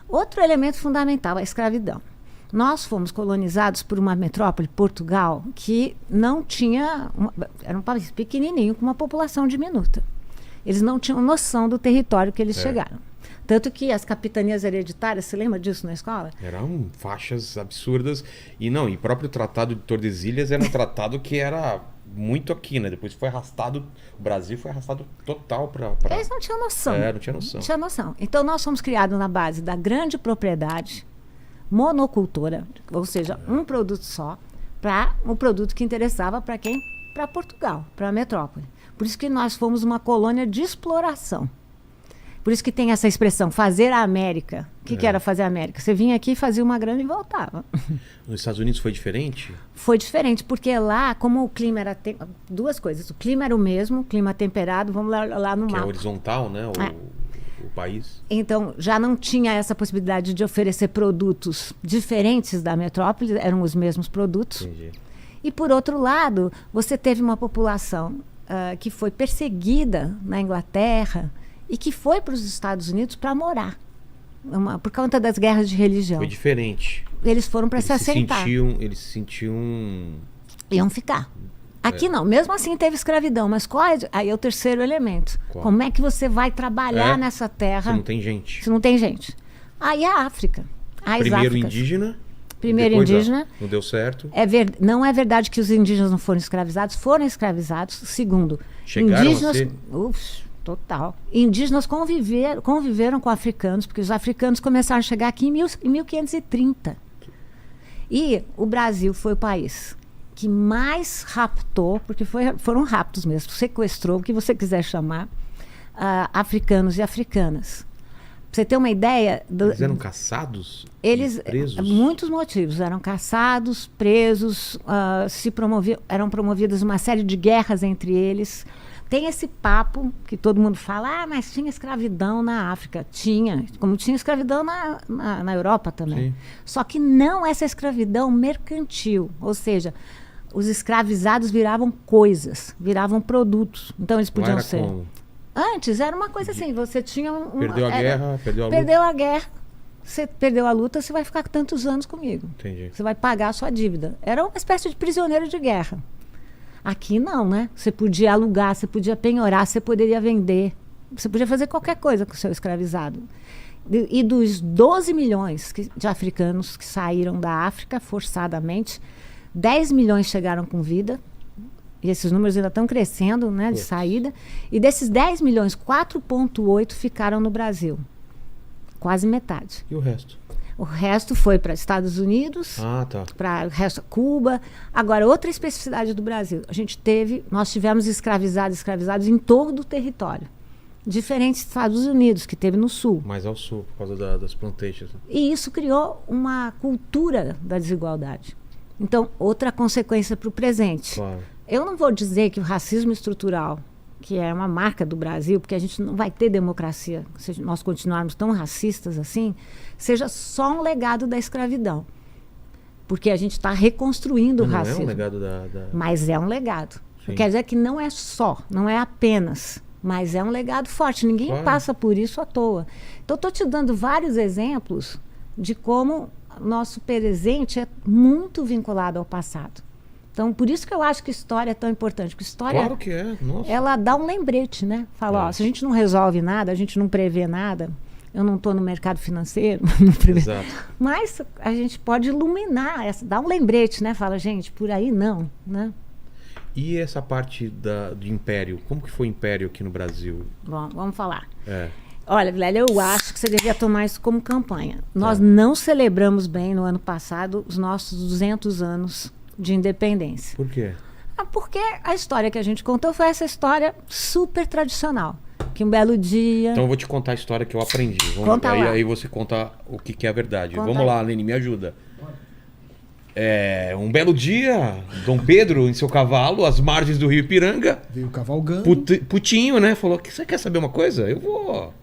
Outro elemento fundamental, a escravidão. Nós fomos colonizados por uma metrópole, Portugal, que não tinha... era um país pequenininho, com uma população diminuta. Eles não tinham noção do território que eles chegaram. Tanto que as capitanias hereditárias, você lembra disso na escola? Eram faixas absurdas. E próprio Tratado de Tordesilhas era um tratado que era muito aqui, né? Depois foi arrastado, o Brasil foi arrastado total para... Eles não tinham noção. Não tinha noção. Não tinha noção. Então nós fomos criados na base da grande propriedade, monocultura, ou seja, um produto só, para um produto que interessava para quem? Para Portugal, para a metrópole. Por isso que nós fomos uma colônia de exploração. Por isso que tem essa expressão, fazer a América. O que era fazer a América? Você vinha aqui, fazia uma grana e voltava. Nos Estados Unidos foi diferente? Foi diferente, porque lá, como o clima era... duas coisas. O clima era o mesmo, clima temperado, vamos lá no que mapa. É horizontal, né? O país. Então, já não tinha essa possibilidade de oferecer produtos diferentes da metrópole, eram os mesmos produtos. Entendi. E, por outro lado, você teve uma população que foi perseguida na Inglaterra e que foi para os Estados Unidos para morar, por conta das guerras de religião. Foi diferente. Eles foram para se assentar. Eles se sentiam... Iam ficar. Aqui não, mesmo assim teve escravidão, mas aí é o terceiro elemento. Qual? Como é que você vai trabalhar nessa terra? Se não tem gente. Se não tem gente. Aí a África. Primeiro indígena. Primeiro indígena. Não deu certo. Não é verdade que os indígenas não foram escravizados. Segundo, chegaram indígenas... a ser... Total. Indígenas conviveram com africanos, porque os africanos começaram a chegar aqui em 1530. E o Brasil foi o país que mais raptou, porque foram raptos mesmo, sequestrou, o que você quiser chamar, africanos e africanas. Pra você ter uma ideia... Eles eram caçados? Eles, presos? Muitos motivos. Eram caçados, presos, eram promovidas uma série de guerras entre eles. Tem esse papo que todo mundo fala, mas tinha escravidão na África. Tinha, como tinha escravidão na Europa também. Sim. Só que não essa escravidão mercantil, ou seja, os escravizados viravam coisas, viravam produtos. Então eles podiam ser... Como? Antes era uma coisa assim, você tinha Perdeu a guerra, perdeu a luta. Perdeu a guerra, você perdeu a luta, você vai ficar tantos anos comigo. Entendi. Você vai pagar a sua dívida. Era uma espécie de prisioneiro de guerra. Aqui não, né? Você podia alugar, você podia penhorar, você poderia vender. Você podia fazer qualquer coisa com o seu escravizado. E dos 12 milhões de africanos que saíram da África forçadamente, 10 milhões chegaram com vida. E esses números ainda estão crescendo, né, de saída. E desses 10 milhões, 4,8 ficaram no Brasil. Quase metade. E o resto? O resto foi para Estados Unidos, para Cuba. Agora, outra especificidade do Brasil. Nós tivemos escravizados em todo o território. Diferente dos Estados Unidos, que teve no sul. Mais ao sul, por causa das plantations. E isso criou uma cultura da desigualdade. Então, outra consequência para o presente. Claro. Eu não vou dizer que o racismo estrutural, que é uma marca do Brasil, porque a gente não vai ter democracia se nós continuarmos tão racistas assim, seja só um legado da escravidão. Porque a gente está reconstruindo o racismo. Não é um legado Mas é um legado. Sim. Quer dizer que não é só, não é apenas, mas é um legado forte. Ninguém passa por isso à toa. Então, estou te dando vários exemplos de como nosso presente é muito vinculado ao passado. Então, por isso que eu acho que história é tão importante. Porque história, claro que é. Nossa. Ela dá um lembrete, né? Fala, se a gente não resolve nada, a gente não prevê nada, eu não estou no mercado financeiro, Exato. Mas a gente pode iluminar, dar um lembrete, né? Fala, gente, por aí não, né? E essa parte do império? Como que foi o império aqui no Brasil? Bom, vamos falar. Olha, Vilela, eu acho que você devia tomar isso como campanha. Nós não celebramos bem no ano passado os nossos 200 anos de independência. Por quê? Porque a história que a gente contou foi essa história super tradicional. Que um belo dia... Então eu vou te contar a história que eu aprendi. Aí você conta o que é a verdade. Vamos lá, Lene, me ajuda. Um belo dia, Dom Pedro, em seu cavalo, às margens do rio Ipiranga... Veio cavalgando. Putinho, né? Falou, você quer saber uma coisa? Eu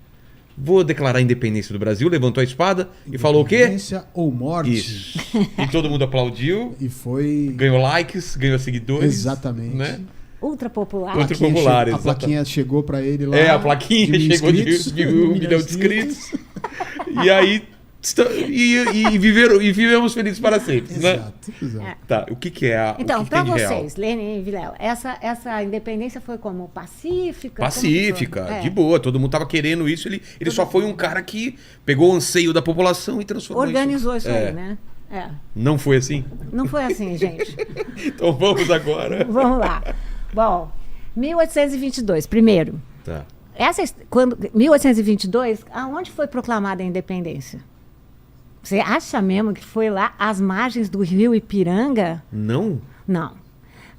vou declarar a independência do Brasil, levantou a espada e falou o quê? Independência ou morte. Isso. E todo mundo aplaudiu. E foi... Ganhou likes, ganhou seguidores. Exatamente. Né? Ultra popular. Ultra popular, a plaquinha chegou pra ele lá. A plaquinha chegou de 1 milhão de inscritos. E aí E vivemos felizes para sempre, né? Exato. Tá, o que é a Então, o que para tem de real? vocês, Lene e Vilela, essa independência foi como pacífica? Pacífica, Como foi? de boa, todo mundo tava querendo isso, ele só foi um cara que pegou o anseio da população e transformou Organizou isso É. aí, né? É. Não foi assim? Não foi assim, gente. Então vamos agora. Vamos lá. Bom, 1822, primeiro. Tá. Quando 1822, aonde foi proclamada a independência? Você acha mesmo que foi lá às margens do rio Ipiranga? Não? Não.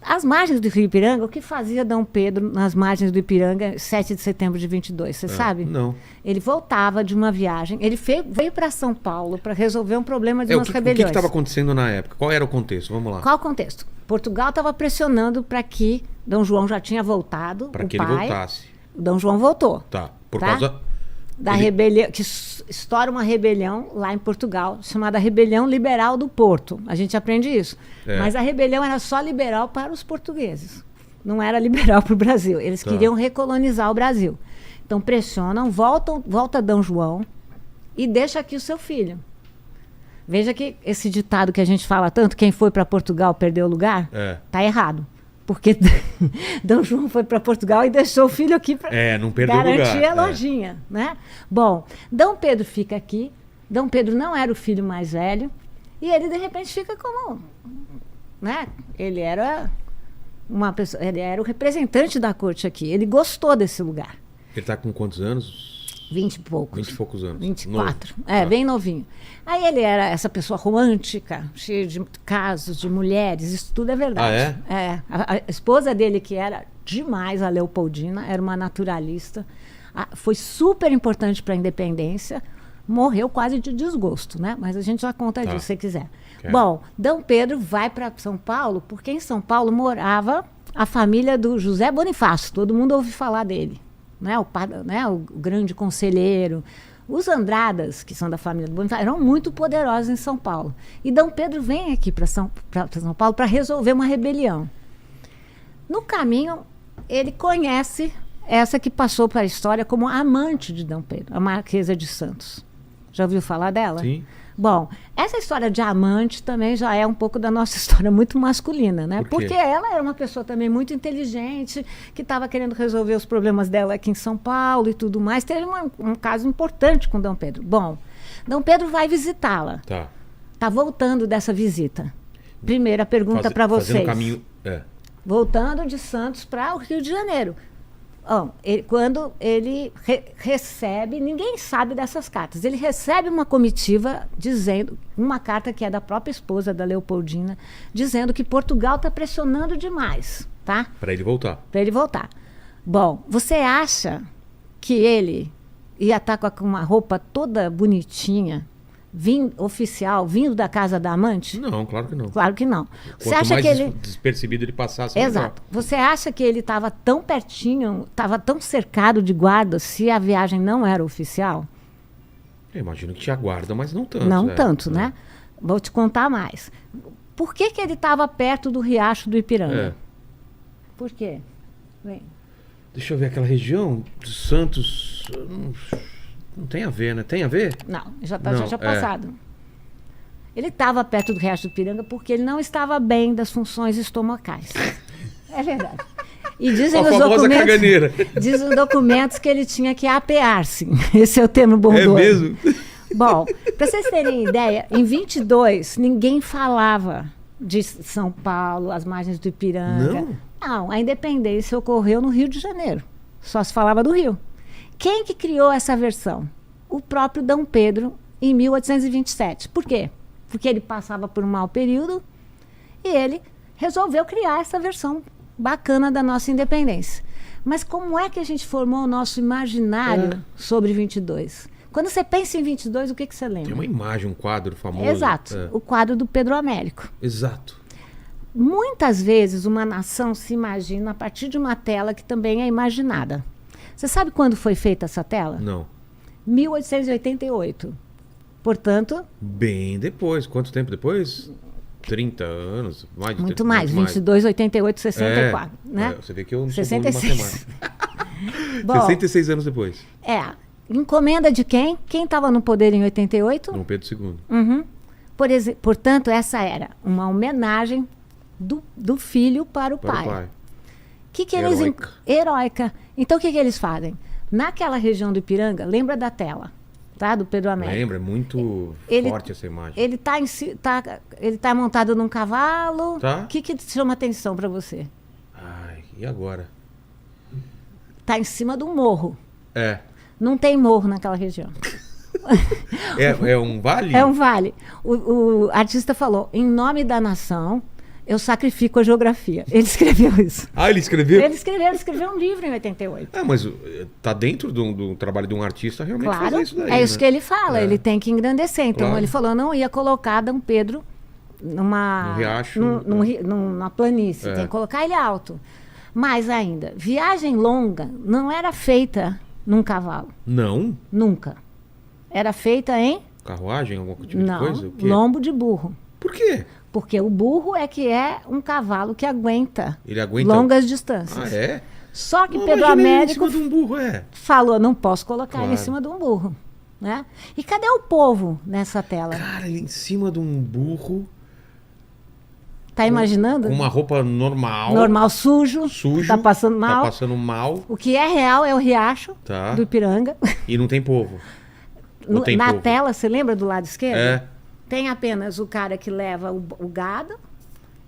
As margens do rio Ipiranga, o que fazia Dom Pedro nas margens do Ipiranga, 7 de setembro de 22, você sabe? Não. Ele voltava de uma viagem, ele veio para São Paulo para resolver um problema de O umas que rebeliões. estava acontecendo na época? Qual era o contexto? Vamos lá. Qual o contexto? Portugal estava pressionando para que Dom João já tinha voltado, Para o que pai, ele voltasse. Dom João voltou. Tá. Por Tá? causa. Da Ele- rebelião, que estoura uma rebelião lá em Portugal, chamada Rebelião Liberal do Porto. A gente aprende isso. É. Mas a rebelião era só liberal para os portugueses. Não era liberal para o Brasil. Eles Tá. queriam recolonizar o Brasil. Então pressionam, volta Dom João e deixa aqui o seu filho. Veja que esse ditado que a gente fala tanto, quem foi para Portugal perdeu o lugar, É. tá errado. Porque Dom João foi para Portugal e deixou o filho aqui para não perdeu o lugar. garantir a lojinha, né? Bom, Dom Pedro fica aqui. Dom Pedro não era o filho mais velho e ele de repente fica como, né? Ele era uma pessoa, ele era o representante da corte aqui. Ele gostou desse lugar. Ele tá com quantos anos? 20 e poucos. 20 e poucos anos. 24. Novo. É, Tá. bem novinho. Aí ele era essa pessoa romântica, cheia de casos, de mulheres, isso tudo é verdade. Ah, é? A esposa dele, que era demais, a Leopoldina, era uma naturalista, foi super importante para a independência, morreu quase de desgosto, né? Mas a gente já conta Tá. disso, se você quiser. Quero. Bom, Dom Pedro vai para São Paulo, porque em São Paulo morava a família do José Bonifácio, todo mundo ouve falar dele. Né, o grande conselheiro. Os Andradas, que são da família do Bonifácio, eram muito poderosos em São Paulo. E Dom Pedro vem aqui para São Paulo para resolver uma rebelião. No caminho, ele conhece essa que passou para a história como a amante de Dom Pedro, a Marquesa de Santos. Já ouviu falar dela? Sim. Bom, essa história de amante também já é um pouco da nossa história muito masculina, né? Por quê? Porque ela era uma pessoa também muito inteligente, que estava querendo resolver os problemas dela aqui em São Paulo e tudo mais. Teve um caso importante com Dom Pedro. Bom, Dom Pedro vai visitá-la. Tá. Tá voltando dessa visita. Primeira pergunta para vocês. Fazendo caminho. É. Voltando de Santos para o Rio de Janeiro. Quando ele recebe, ninguém sabe dessas cartas. Ele recebe uma comitiva dizendo, uma carta que é da própria esposa da Leopoldina, dizendo que Portugal está pressionando demais, tá? Para ele voltar. Para ele voltar. Bom, você acha que ele ia estar com uma roupa toda bonitinha, oficial, vindo da casa da amante? Não, claro que não. Claro que não. Você Quanto acha mais que ele... despercebido ele passasse, Exato. Você acha que ele estava tão pertinho, estava tão cercado de guardas, se a viagem não era oficial? melhor. Eu imagino que tinha guarda, mas não tanto. Não tanto, né? Vou te contar mais. Por que ele estava perto do Riacho do Ipiranga? É. Por quê? Vem. Deixa eu ver aquela região de Santos. Não tem a ver, né? Tem a ver? Não, já Não, tinha passado. Ele estava perto do Riacho do Ipiranga porque ele não estava bem das funções estomacais. É verdade. E dizem A os famosa documentos, caganeira. dizem os documentos que ele tinha que apear-se. Esse é o termo É bondoso. mesmo? Bom, para vocês terem ideia, em 22 ninguém falava de São Paulo, as margens do Ipiranga. Não, a independência ocorreu no Rio de Janeiro. Só se falava do Rio. Quem que criou essa versão? O próprio Dom Pedro, em 1827. Por quê? Porque ele passava por um mau período e ele resolveu criar essa versão bacana da nossa independência. Mas como é que a gente formou o nosso imaginário sobre 22? Quando você pensa em 22, o que você lembra? Tem uma imagem, um quadro famoso. Exato, É. o quadro do Pedro Américo. Exato. Muitas vezes uma nação se imagina a partir de uma tela que também é imaginada. Você sabe quando foi feita essa tela? Não. 1888. Portanto, Bem depois. Quanto tempo depois? 30 anos? Mais de muito 30, mais. 22, 88, 64. Né? Você vê que eu não sou bom de 66. matemática. Bom, 66 anos depois. Encomenda de quem? Quem estava no poder em 88? Dom Pedro II. Uhum. Portanto, essa era uma homenagem do filho para o Para pai. o pai. Que eles Heróica. Heróica. Então, o que eles fazem? Naquela região do Ipiranga, lembra da tela, tá? Do Pedro Américo. Lembra? É muito Ele- forte essa imagem. Ele tá montado num cavalo. Tá. O que chama atenção para você? Ai, e agora? Tá em cima de um morro. É. Não tem morro naquela região. É um vale? É um vale. O artista falou, em nome da nação, eu sacrifico a geografia. Ele escreveu isso. Ah, ele escreveu? Ele escreveu um livro em 88. Ah, mas tá dentro do trabalho de um artista realmente Claro, fazer isso daí, é isso né? que ele fala, É. ele tem que engrandecer. Então Claro. ele falou, não ia colocar Dom Pedro numa Num riacho, numa planície, É. tem que colocar ele alto. Mais ainda, viagem longa não era feita num cavalo, Não? nunca. Era feita em Carruagem, alguma tipo não, de coisa? O quê? lombo de burro. Por quê? Porque o burro é que é um cavalo que aguenta Ele aguenta... longas distâncias. Ah, é? Só que Não, Pedro imagina ele em Américo cima de um burro, é. falou, não posso colocar ele em Claro. cima de um burro. Né? E cadê o povo nessa tela? Cara, ele em cima de um burro, Tá imaginando? com uma roupa normal. Normal, sujo, Sujo. tá passando mal. Tá passando mal, O que é real é o riacho tá? do Ipiranga. E não tem povo. Ou tem Na povo? tela, você lembra do lado esquerdo? É. Tem apenas o cara que leva o gado,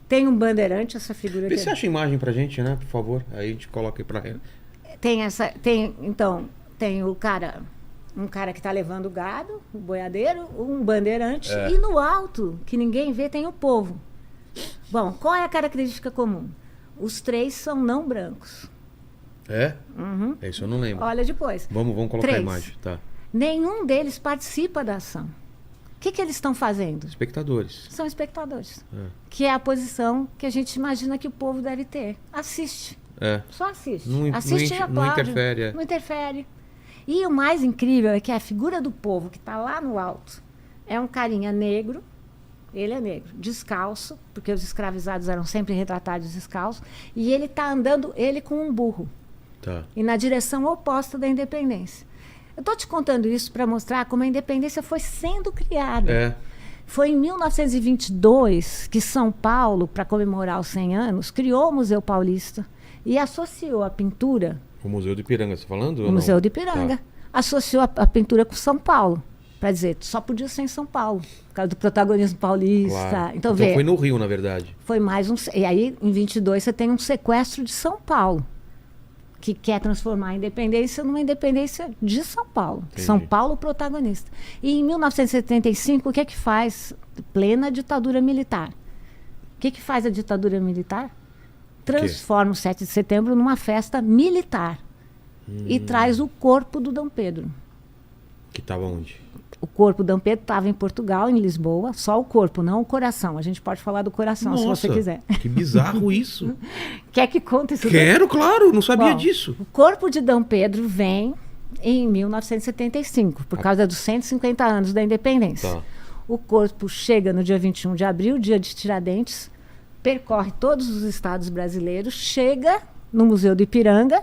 tem um bandeirante, essa figura Vê aqui. se acha a imagem pra gente, né? Por favor. Aí a gente coloca aí pra ela. Tem o cara, um cara que está levando o gado, o boiadeiro, um bandeirante, É. e no alto, que ninguém vê, tem o povo. Bom, qual é a característica comum? Os três são não brancos. É? Uhum. É isso eu não lembro. Olha depois. Vamos colocar a Três. imagem, tá? Nenhum deles participa da ação. O que eles estão fazendo? Espectadores. São espectadores. É. Que é a posição que a gente imagina que o povo deve ter. Assiste. É. Só assiste. Não Assiste e não aplaude. interfere. É. Não interfere. E o mais incrível é que a figura do povo que está lá no alto é um carinha negro, ele é negro, descalço, porque os escravizados eram sempre retratados descalços, e ele está andando, ele com um burro, Tá. e na direção oposta da independência. Eu estou te contando isso para mostrar como a independência foi sendo criada. É. Foi em 1922 que São Paulo, para comemorar os 100 anos, criou o Museu Paulista e associou a pintura, O Museu do Ipiranga, você tá falando? ou o não? Museu de Ipiranga, Tá. associou a pintura com São Paulo. Para dizer, só podia ser em São Paulo, por causa do protagonismo paulista. Claro. Então, vê, foi no Rio, na verdade. foi mais um. E aí, em 22, você tem um sequestro de São Paulo, que quer transformar a independência numa independência de São Paulo. Entendi. São Paulo protagonista. E em 1975, o que é que faz? Plena ditadura militar. O que faz a ditadura militar? Transforma o 7 de setembro numa festa militar. E traz o corpo do Dom Pedro. Que tava onde? O corpo do Dom Pedro estava em Portugal, em Lisboa, só o corpo, não o coração. A gente pode falar do coração, se você quiser. Que bizarro isso. Quer que conte isso? Quero, claro, não sabia Bom, disso. O corpo de Dom Pedro vem em 1975, por causa dos 150 anos da independência. Tá. O corpo chega no dia 21 de abril, dia de Tiradentes, percorre todos os estados brasileiros, chega no Museu do Ipiranga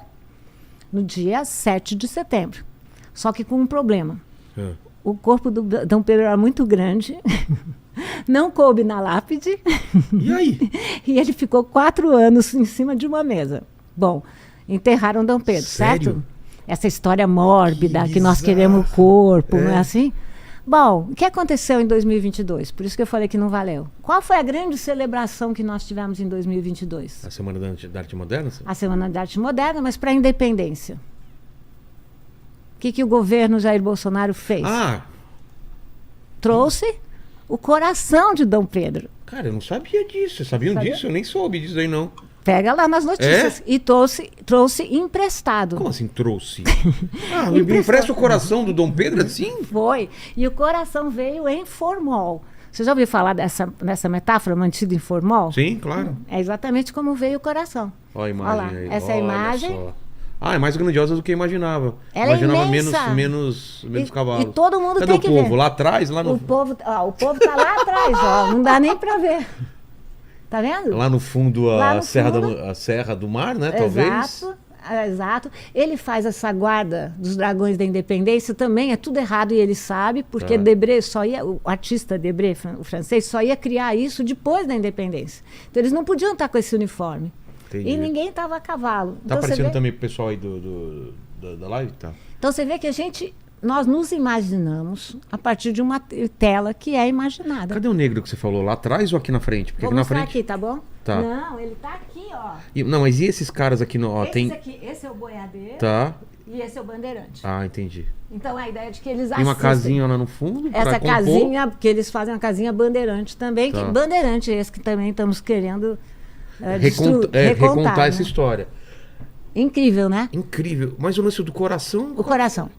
no dia 7 de setembro. Só que com um problema. É. O corpo do Dom Pedro era muito grande, não coube na lápide, E aí? e ele ficou 4 anos em cima de uma mesa. Bom, enterraram Dom Pedro, Sério? certo? Essa história mórbida, que nós bizarro. queremos o corpo, não É. é assim? Bom, o que aconteceu em 2022? Por isso que eu falei que não valeu. Qual foi a grande celebração que nós tivemos em 2022? A Semana da Arte Moderna? A Semana da Arte Moderna, mas para a independência. O que o governo Jair Bolsonaro fez? Ah, Trouxe o coração de Dom Pedro. cara, eu não sabia disso. Vocês sabiam Sabia? disso? Eu nem soube disso aí, não. Pega lá nas notícias. E trouxe emprestado. Como assim trouxe? Ah, Impressão. empresta o coração do Dom Pedro assim? Foi. E o coração veio em formol. Você já ouviu falar dessa metáfora, mantido em formol? Sim, claro. É exatamente como veio o coração. Olha a imagem Olha lá, aí. essa é a Olha imagem. só. Ah, é mais grandiosa do que eu imaginava. Ela é Imaginava imensa. menos cavalos. E todo mundo Cadê tem o que povo? ver. Lá atrás? Lá no, O povo tá lá atrás, ó. Não dá nem para ver. Tá vendo? lá no fundo, Lá no a fundo. Serra do Mar, né? Talvez. Exato. Exato. Ele faz essa guarda dos Dragões da Independência, também é tudo errado e ele sabe, porque Debré só ia, o artista Debré, o francês, só ia criar isso depois da independência. Então eles não podiam estar com esse uniforme. Entendi. E ninguém estava a cavalo. Tá Então, você aparecendo vê- também pro pessoal aí da live? Tá. Então você vê que nós nos imaginamos a partir de uma tela que é imaginada. Cadê o negro que você falou? Lá atrás ou aqui na frente? Porque Vou aqui na mostrar frente. aqui, tá bom? Tá. Não, ele tá aqui, ó. Não, mas e esses caras aqui no. Ó, tem. Esse é o boiadeiro Tá. e esse é o bandeirante. Ah, entendi. Então a ideia é de que eles Tem uma assistem. casinha lá no fundo. pra Essa compor. casinha, porque eles fazem uma casinha bandeirante também, Tá. que bandeirante é esse que também estamos querendo Recontar né? essa história. Incrível, né? Incrível. Mas o lance do coração. O coração.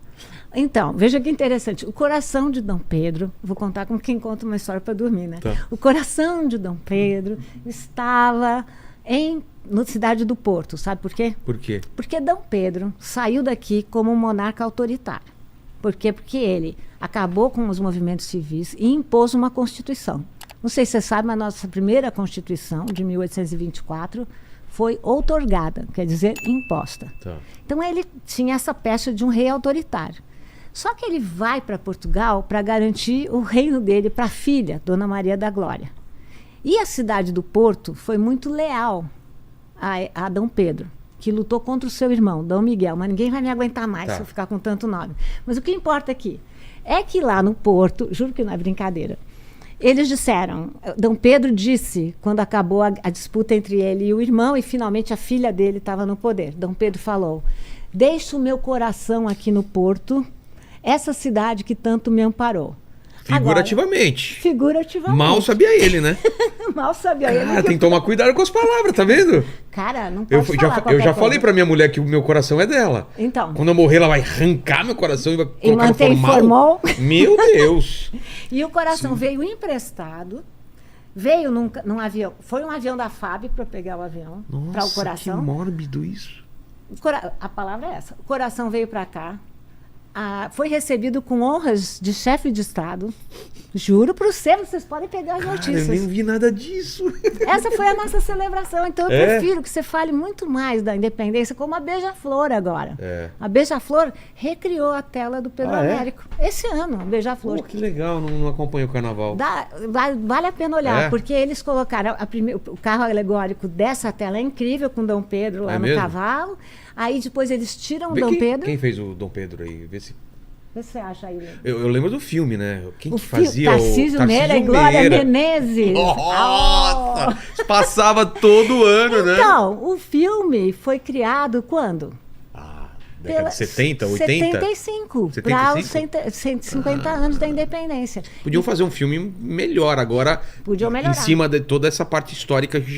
Então, veja que interessante. O coração de Dom Pedro, vou contar com quem conta uma história para dormir, né? Tá. O coração de Dom Pedro estava na cidade do Porto, sabe por quê? Por quê? Porque Dom Pedro saiu daqui como um monarca autoritário. Por quê? Porque ele acabou com os movimentos civis e impôs uma constituição. Não sei se você sabe, mas a nossa primeira constituição, de 1824, foi outorgada, quer dizer, imposta. Tá. Então ele tinha essa pecha de um rei autoritário. Só que ele vai para Portugal para garantir o reino dele para a filha, Dona Maria da Glória. E a cidade do Porto foi muito leal a Dom Pedro, que lutou contra o seu irmão, Dom Miguel. Mas ninguém vai me aguentar mais Tá. se eu ficar com tanto nome. Mas o que importa aqui é que lá no Porto, juro que não é brincadeira, eles disseram, Dom Pedro disse, quando acabou a disputa entre ele e o irmão, e finalmente a filha dele estava no poder. Dom Pedro falou: deixo o meu coração aqui no Porto, essa cidade que tanto me amparou. Figurativamente. Agora, figurativamente. Mal sabia ele, né? Mal sabia ele. Cara, tem que tomar cuidado com as palavras, tá vendo? Cara, não Eu, pode já, falar eu qualquer já falei coisa. pra minha mulher que o meu coração é dela. Então. Quando eu morrer, ela vai arrancar meu coração e vai E colocar mantém no formal. formol. Meu Deus. E o coração veio emprestado, veio num avião. Foi um avião da FAB para pegar o avião, para o Nossa, que coração. mórbido isso. A palavra é essa. O coração veio para cá. Foi recebido com honras de chefe de Estado. Juro para você, vocês podem pegar as Cara, eu notícias. nem vi nada disso. Essa foi a nossa celebração. Então, eu É? prefiro que você fale muito mais da independência, como a Beija-Flor agora. É. A Beija-Flor recriou a tela do Pedro Ah, é? Américo. Esse ano, a Beija-Flor. Pô, que legal, não acompanho o carnaval. Vale a pena olhar, É? porque eles colocaram o carro alegórico dessa tela é incrível, com Dom Pedro lá É no mesmo? cavalo. Aí depois eles tiram Vê Dom quem, Pedro. quem fez o Dom Pedro aí? Vê se... O que você acha aí? Eu lembro do filme, né? Quem O que fazia Tarcísio Meira e Glória Menezes. Nossa! Passava todo ano, né? Então, o filme foi criado quando? Década de 70, 80? 75, 75? para os 150 anos da independência. Podiam fazer um filme melhor agora. Podiam melhorar. Em cima de toda essa parte histórica que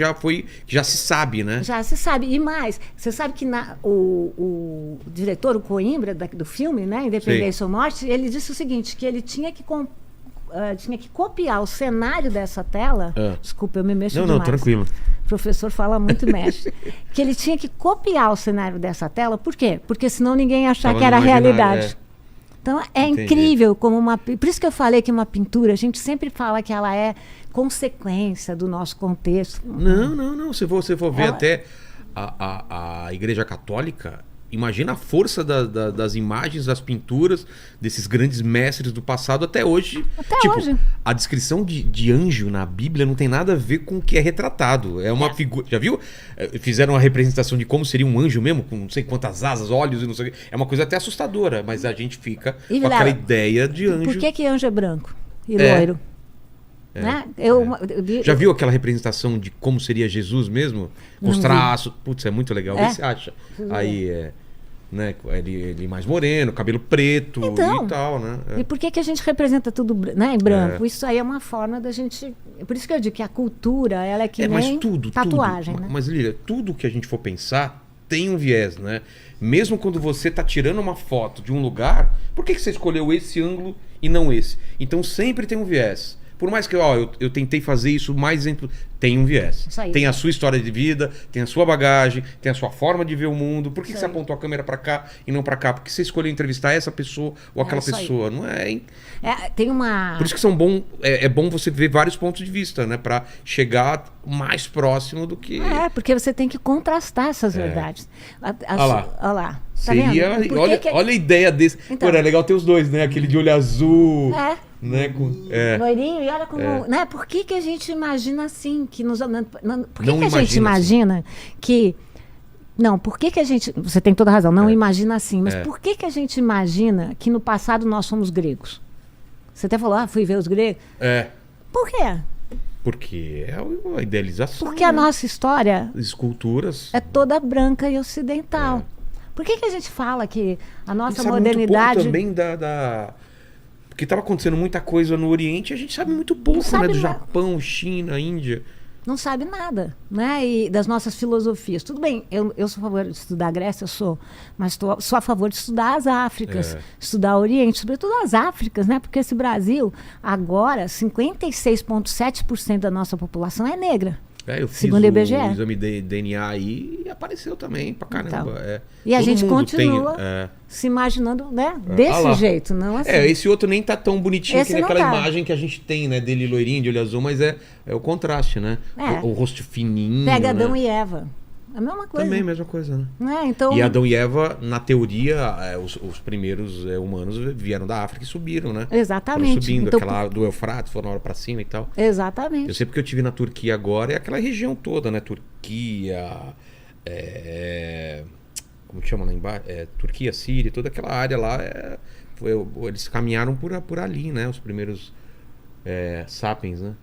já se sabe, né? Já se sabe. E mais, você sabe que o diretor, o Coimbra, do filme, né, Independência ou Morte, ele disse o seguinte, que ele tinha que copiar o cenário dessa tela. Desculpa, eu me mexo Não, demais. tranquilo. O professor fala muito e mexe. Que ele tinha que copiar o cenário dessa tela. Por quê? Porque senão ninguém ia achar Tava que era no imaginário, realidade. Então, é Entendi. incrível como uma... Por isso que eu falei que uma pintura, a gente sempre fala que ela é consequência do nosso contexto. Não. Se você for ver Ela- até a Igreja Católica, imagina a força das imagens, das pinturas, desses grandes mestres do passado até hoje. Até hoje. A descrição de anjo na Bíblia não tem nada a ver com o que é retratado. É uma figura. Já viu? Fizeram uma representação de como seria um anjo mesmo, com não sei quantas asas, olhos e não sei o quê. É uma coisa até assustadora, mas a gente fica E, com aquela Vilela, ideia de anjo. Por que anjo é branco e É. loiro? Né? Eu vi- Já viu aquela representação de como seria Jesus mesmo? Com os Não vi. traços. Putz, é muito legal. É? O que você acha? Aí né? Ele mais moreno, cabelo preto Então, e tal, né? E por que a gente representa tudo né, em branco? Isso aí é uma forma da gente... Por isso que eu digo que a cultura, ela é que mas nem tatuagem, tudo. né? Mas, Lília, tudo que a gente for pensar tem um viés, né? Mesmo quando você tá tirando uma foto de um lugar, por que você escolheu esse ângulo e não esse? Então sempre tem um viés. Por mais que eu tentei fazer isso mais exemplo, tem um viés. Isso aí. Tem a sua história de vida, tem a sua bagagem, tem a sua forma de ver o mundo. Por que Isso você aí. apontou a câmera pra cá e não pra cá? Porque você escolheu entrevistar essa pessoa ou aquela isso aí. pessoa, não é? Hein? Tem uma... Por isso que é bom você ver vários pontos de vista, né? Pra chegar mais próximo do que... porque você tem que contrastar essas verdades. Olha lá. Olha lá. Tá Seria... vendo? Por Olha, que que- olha a ideia desse. Então. Pô, é legal ter os dois, né? Aquele de olho azul. É. Né? Loirinho, e olha como... Né? Por que que a gente imagina assim? Por que Não que a imagina gente imagina que... Não, por que que a gente... Você tem toda a razão, não imagina assim. Mas por que que a gente imagina que no passado nós somos gregos? Você até falou, fui ver os gregos. Por quê? Porque é uma idealização. Porque a nossa história Esculturas. é toda branca e ocidental. Por que que a gente fala que a nossa sabe muito modernidade... pouco também Porque estava acontecendo muita coisa no Oriente, a gente sabe muito pouco, sabe né? Do nada. Japão, China, Índia. Não sabe nada, né? E das nossas filosofias. Tudo bem, eu sou a favor de estudar a Grécia, mas sou a favor de estudar as Áfricas, estudar o Oriente, sobretudo as Áfricas, né? Porque esse Brasil, agora, 56,7% da nossa população é negra. Eu fiz Segundo o IBGE. o exame de DNA aí e apareceu também pra caramba. Então, e a Todo gente mundo continua tem, se imaginando, né? Ah Desse lá. jeito, não assim. Esse outro nem tá tão bonitinho Esse que não naquela tá. imagem que a gente tem, né? Dele loirinho, de olho azul, mas é o contraste, né? É. O rosto fininho. Pega Adão né? e Eva. A mesma coisa. Também a mesma coisa, né? Né? Então, E Adão e Eva, na teoria, os primeiros humanos vieram da África e subiram, né? exatamente. Foram subindo, Então, aquela do Eufrates, foram lá pra cima e tal. exatamente. Eu sei porque eu estive na Turquia agora, é aquela região toda, né? Turquia, como que chama lá embaixo? Turquia, Síria, toda aquela área lá. Eles caminharam por ali, né? Os primeiros sapiens, né?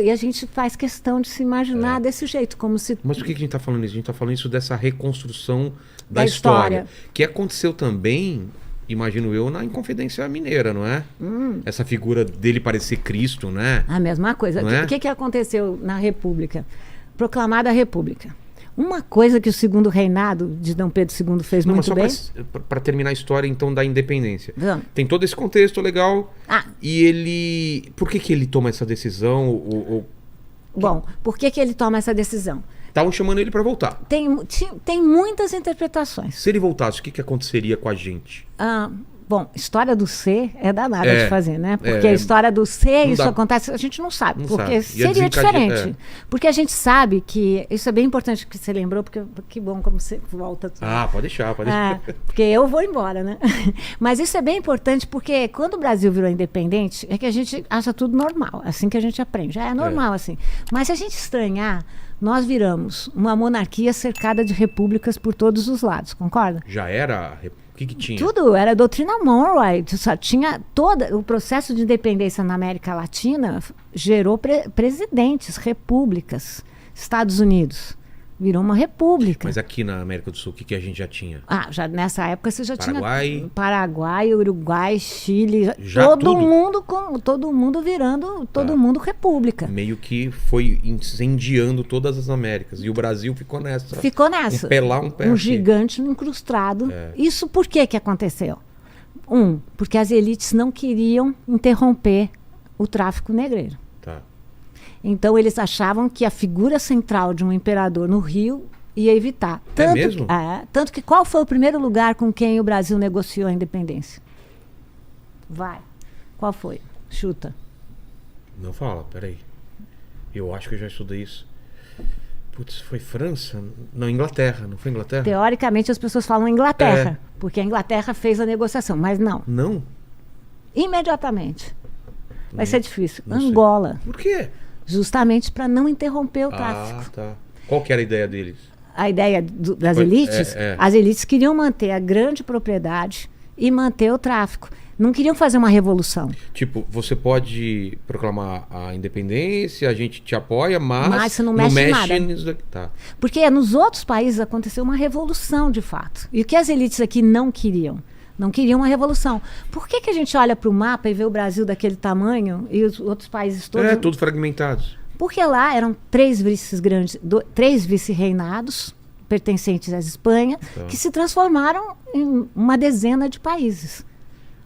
E a gente faz questão de se imaginar desse jeito, como se... Mas por que a gente está falando isso? A gente está falando isso dessa reconstrução da Da história. história. Que aconteceu também, imagino eu, na Inconfidência Mineira, não é? Essa figura dele parecer Cristo, né? A mesma coisa. Não é? O que aconteceu na República? Proclamada a República. Uma coisa que o segundo reinado de Dom Pedro II fez Não, mas muito só bem... para terminar a história, então, da independência. Vamos. Tem todo esse contexto legal. Ah. E ele... Por que ele toma essa decisão? Bom, por que ele toma essa decisão? Estavam chamando ele para voltar. Tem muitas interpretações. Se ele voltasse, o que aconteceria com a gente? Bom, história do ser é danada de fazer, né? Porque é. a história do ser, Não isso dá. acontece, a gente não sabe. Não Porque sabe. Ia seria desencadear, diferente. Porque a gente sabe que... Isso é bem importante que você lembrou, porque que bom como você volta. Pode deixar, pode deixar. Porque eu vou embora, né? Mas isso é bem importante porque quando o Brasil virou independente, é que a gente acha tudo normal, assim que a gente aprende. Já é normal assim. Mas se a gente estranhar, nós viramos uma monarquia cercada de repúblicas por todos os lados, concorda? Já era... O que tinha? Tudo, era a doutrina Monroe. Só tinha o processo de independência na América Latina gerou presidentes, repúblicas. Estados Unidos virou uma república. Mas aqui na América do Sul, o que a gente já tinha? Já nessa época você já Paraguai. tinha Paraguai, Uruguai, Chile, Já todo tudo? mundo virando, todo mundo república. Meio que foi incendiando todas as Américas. E o Brasil ficou nessa. Ficou nessa. Um pé lá, um pé aqui. gigante incrustado. Isso por que aconteceu? Porque as elites não queriam interromper o tráfico negreiro. Tá. Então eles achavam que a figura central de um imperador no Rio ia evitar. Mesmo? Tanto que qual foi o primeiro lugar com quem o Brasil negociou a independência? Qual foi? Chuta. Não fala, peraí. Eu acho que eu já estudei isso. Putz, foi França? Não, Inglaterra. Não foi Inglaterra? Teoricamente as pessoas falam Inglaterra, porque a Inglaterra fez a negociação, mas não. Não? Imediatamente. Vai ser difícil. não sei. Angola. Por quê? Justamente para não interromper o tráfico. Tá. Qual que era a ideia deles? A ideia das elites, as elites queriam manter a grande propriedade e manter o tráfico. Não queriam fazer uma revolução. Tipo, você pode proclamar a independência, a gente te apoia, mas você não mexe em nada. nisso daqui. Tá. Porque nos outros países aconteceu uma revolução, de fato. E o que as elites aqui não queriam? Não queriam uma revolução. Por que a gente olha para o mapa e vê o Brasil daquele tamanho e os outros países todos... Todos fragmentados. Porque lá eram três vice-reinados pertencentes à Espanha, que se transformaram em uma dezena de países.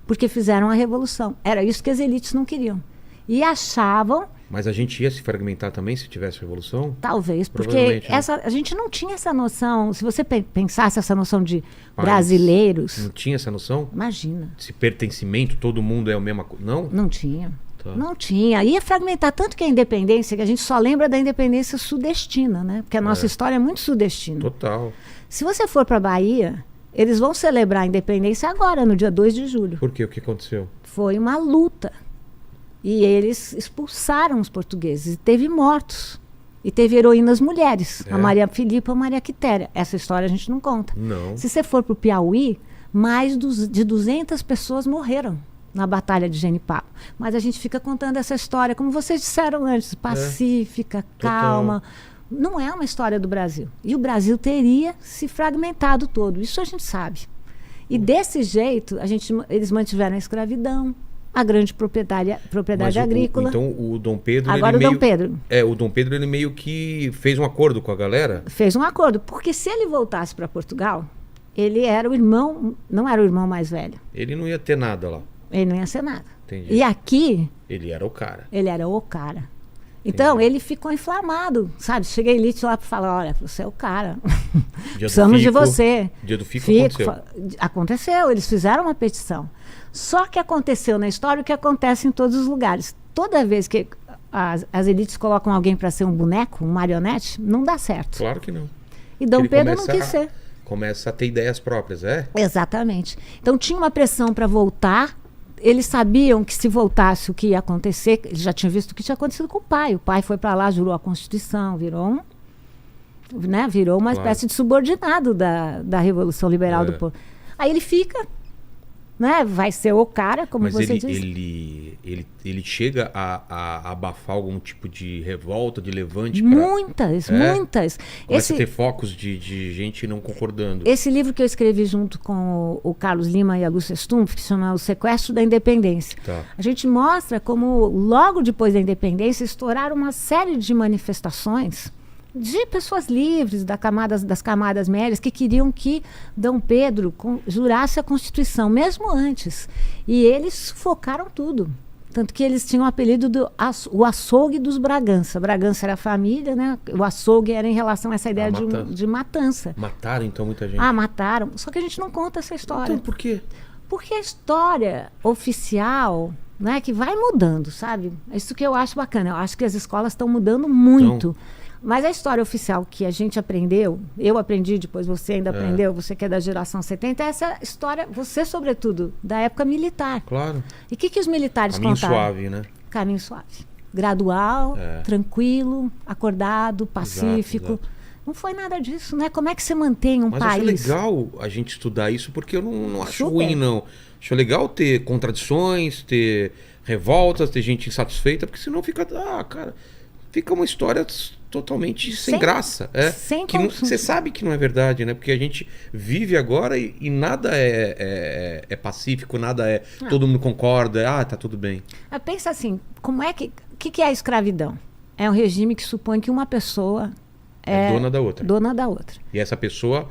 Porque fizeram a revolução. Era isso que as elites não queriam. E achavam, Mas a gente ia se fragmentar também se tivesse revolução? talvez, porque Provavelmente, né? a gente não tinha essa noção. Se você pensasse essa noção de País. brasileiros, Não tinha essa noção? imagina, Esse pertencimento, todo mundo é a mesma coisa. Não? não tinha. Tá. Não tinha. Ia fragmentar tanto que a independência, que a gente só lembra da independência sudestina, né? Porque a nossa história é muito sudestina. Total. Se você for para a Bahia, eles vão celebrar a independência agora, no dia 2 de julho. Por quê? O que aconteceu? Foi uma luta. E eles expulsaram os portugueses. E teve mortos. E teve heroínas mulheres. É? A Maria Filipa e a Maria Quitéria. Essa história a gente não conta. Não. Se você for para o Piauí, mais de 200 pessoas morreram na Batalha de Genipapo. Mas a gente fica contando essa história, como vocês disseram antes, pacífica, calma. Não é uma história do Brasil. E o Brasil teria se fragmentado todo. Isso a gente sabe. E desse jeito, eles mantiveram a escravidão, a grande propriedade Mas agrícola. então o Dom Pedro. Agora ele o Dom meio, Pedro o Dom Pedro ele meio que fez um acordo com a galera. fez um acordo. Porque se ele voltasse para Portugal, ele era o irmão, não era o irmão mais velho. Ele não ia ter nada lá. Ele não ia ser nada. Entendi. E aqui, Ele era o cara. ele era o cara. Então, ele ficou inflamado, sabe? Chega a elite lá para falar, olha, você é o cara. Precisamos de você. Dia do Fico Aconteceu, eles fizeram uma petição. Só que aconteceu na história o que acontece em todos os lugares. Toda vez que as elites colocam alguém para ser um boneco, um marionete, não dá certo. Claro que não. E Dom Ele Pedro não começa quis ser. Começa a ter ideias próprias, é? Exatamente. Então tinha uma pressão para voltar. Eles sabiam que se voltasse o que ia acontecer, eles já tinham visto o que tinha acontecido com o pai. O pai foi para lá, jurou a Constituição, virou uma espécie de subordinado da Revolução Liberal do povo. Aí ele fica, né? Vai ser o cara, como Mas você disse. ele chega a abafar algum tipo de revolta, de levante? Muitas. Começa a ter focos de gente não concordando. Esse livro que eu escrevi junto com o Carlos Lima e a Lúcia Stumpf, que se chama O Sequestro da Independência. Tá. A gente mostra como, logo depois da independência, estouraram uma série de manifestações de pessoas livres das camadas médias que queriam que Dom Pedro jurasse a Constituição, mesmo antes. E eles sufocaram tudo. Tanto que eles tinham o apelido o açougue dos Bragança. Bragança era a família, né? O açougue era em relação a essa ideia de matança. Mataram, então, muita gente? Mataram. Só que a gente não conta essa história. Então, por quê? Porque a história oficial, né, que vai mudando, sabe? É isso que eu acho bacana. Eu acho que as escolas estão mudando muito. Mas a história oficial que a gente aprendeu, eu aprendi, depois você ainda aprendeu, você que é da geração 70, é essa história, você sobretudo, da época militar. Claro. E o que os militares Caminho contaram? suave, né? Caminho suave. Gradual, tranquilo, acordado, pacífico. Exato. Não foi nada disso, né? Como é que você mantém um Mas país? acho legal a gente estudar isso, porque eu não acho Super. ruim, não. Acho legal ter contradições, ter revoltas, ter gente insatisfeita, porque senão fica... cara, fica uma história totalmente sem graça. Sem que você sabe que não é verdade, né? Porque a gente vive agora e nada é pacífico, nada é... Todo mundo concorda, tá tudo bem. Pensa assim, como é que é a escravidão? É um regime que supõe que uma pessoa É dona da outra. Dona da outra. E essa pessoa,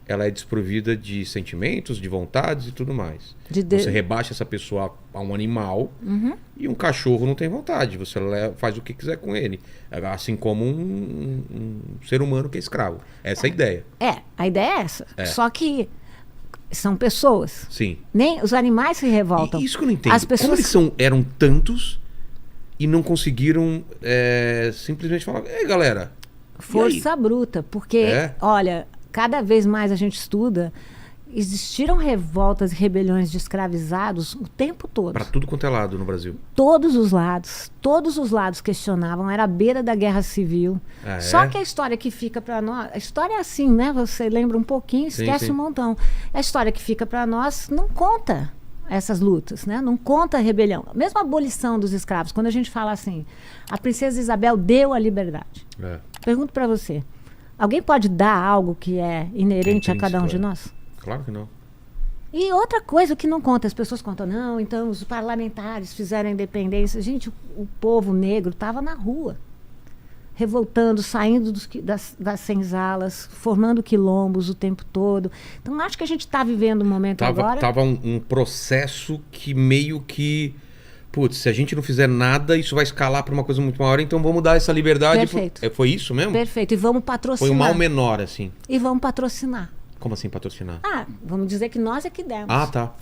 ela é desprovida de sentimentos, de vontades e tudo mais. Você rebaixa essa pessoa a um animal e um cachorro não tem vontade. Você faz o que quiser com ele. Assim como um ser humano que é escravo. Essa é a ideia. A ideia é essa. Só que são pessoas. Sim. Nem os animais se revoltam. E isso que eu não entendo. As pessoas... Como eles eram tantos e não conseguiram simplesmente falar, ei, galera... Força bruta, porque, olha, cada vez mais a gente estuda, existiram revoltas e rebeliões de escravizados o tempo todo. Para tudo quanto é lado no Brasil. Todos os lados questionavam, era a beira da guerra civil. Só que a história que fica para nós, a história é assim, né? Você lembra um pouquinho, esquece um montão. A história que fica para nós não conta essas lutas, né? Não conta a rebelião. Mesmo a abolição dos escravos, quando a gente fala assim, a princesa Isabel deu a liberdade. Pergunto para você, alguém pode dar algo que é inerente a cada um de nós? Claro que não. E outra coisa que não conta, as pessoas contam, não, então os parlamentares fizeram a independência. Gente, o povo negro estava na rua, revoltando, saindo das senzalas, formando quilombos o tempo todo. Então, acho que a gente está vivendo um momento agora... Tava um processo que meio que putz, se a gente não fizer nada, isso vai escalar pra uma coisa muito maior, então vamos dar essa liberdade. Perfeito. Foi isso mesmo? Perfeito. E vamos patrocinar. Foi um mal menor, assim. E vamos patrocinar. Como assim patrocinar? Ah, vamos dizer que nós é que demos. Ah, tá.